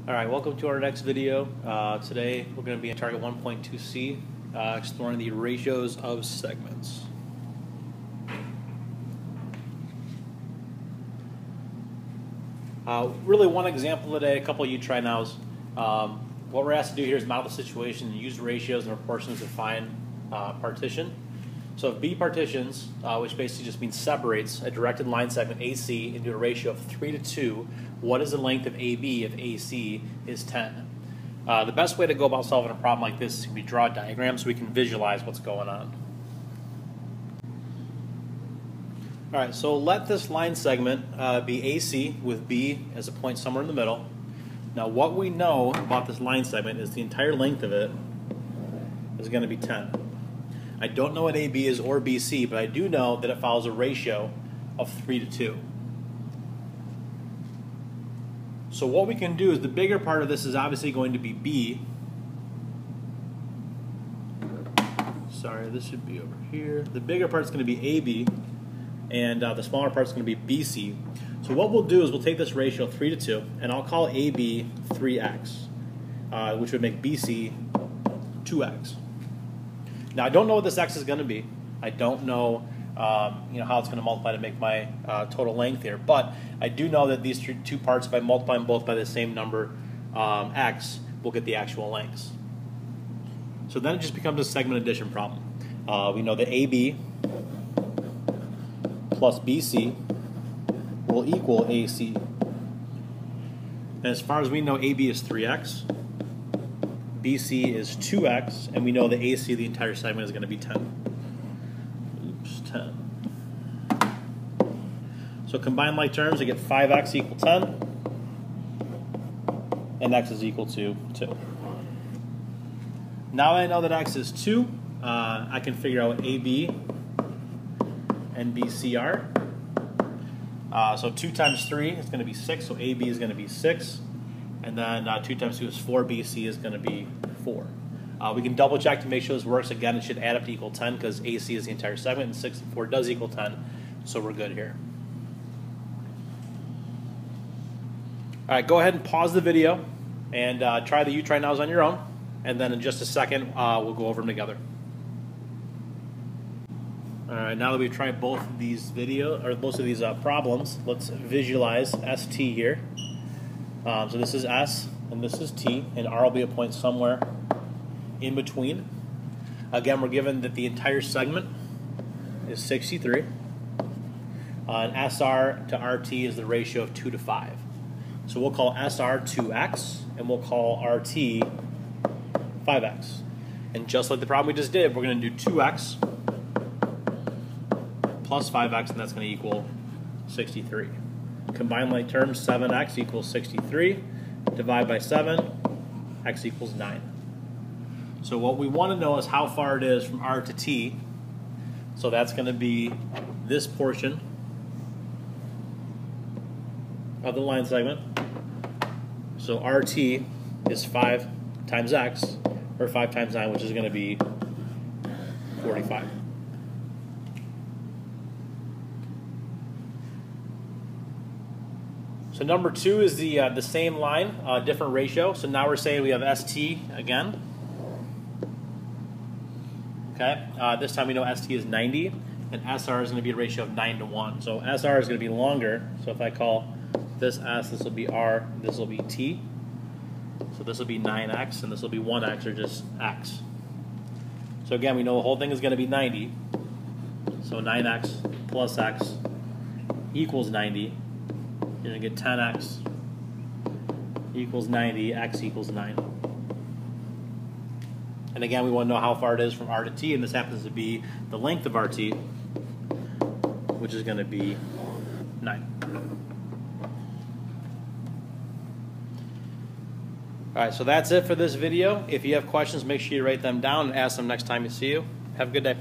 Alright, welcome to our next video. Today we're going to be in Target 1.2c, exploring the ratios of segments. Really one example today, a couple of try nows. What we're asked to do here is model the situation and use ratios and proportions to find partition. So if B partitions, which basically just means separates a directed line segment AC into a ratio of 3:2, what is the length of AB if AC is 10? The best way to go about solving a problem like this is to draw a diagram so we can visualize what's going on. Alright, so let this line segment be AC with B as a point somewhere in the middle. Now what we know about this line segment is the entire length of it is going to be 10. I don't know what AB is or BC, but I do know that it follows a ratio of 3:2. So what we can do is the bigger part of this is obviously going to be B. Sorry, this should be over here. The bigger part is going to be AB, and the smaller part is going to be BC. So what we'll do is we'll take this ratio 3:2, and I'll call AB 3x, which would make BC 2x. Now I don't know what this x is going to be. I don't know, how it's going to multiply to make my total length here. But I do know that these two parts, if I multiply them both by the same number, x, we'll get the actual lengths. So then it just becomes a segment addition problem. We know that AB plus BC will equal AC. And as far as we know, AB is 3x. BC is 2x, and we know the AC, the entire segment, is going to be 10. Oops, 10. So combine like terms, I get 5x equal 10, and x is equal to 2. Now that I know that x is 2, I can figure out what AB and BC are. So 2 times 3 is going to be 6, so AB is going to be 6. And then 2 times 2 is 4, BC is going to be 4. We can double check to make sure this works. Again, it should add up to equal 10 because AC is the entire segment, and 6 and 4 does equal 10, so we're good here. Alright, go ahead and pause the video and try the try nows on your own, and then in just a second we'll go over them together. Alright, now that we've tried both of these problems, let's visualize ST here. So this is S, and this is T, and R will be a point somewhere in between. Again, we're given that the entire segment is 63, and SR to RT is the ratio of 2 to 5. So we'll call SR 2x, and we'll call RT 5x. And just like the problem we just did, we're going to do 2x plus 5x, and that's going to equal 63. Combine like terms, 7x equals 63. Divide by 7, x equals 9. So what we want to know is how far it is from R to T. So that's going to be this portion of the line segment. So RT is 5 times x, or 5 times 9, which is going to be 45. So number 2 is the same line, different ratio. So now we're saying we have ST again. Okay, this time we know ST is 90, and SR is going to be a ratio of 9 to 1. So SR is going to be longer. So if I call this S, this will be R, this will be T. So this will be 9x, and this will be 1x, or just x. So again, we know the whole thing is going to be 90. So 9x plus x equals 90. You're going to get 10x equals 90, x equals 9. And again, we want to know how far it is from R to T, and this happens to be the length of RT, which is going to be 9. Alright, so that's it for this video. If you have questions, make sure you write them down and ask them next time you see you. Have a good day.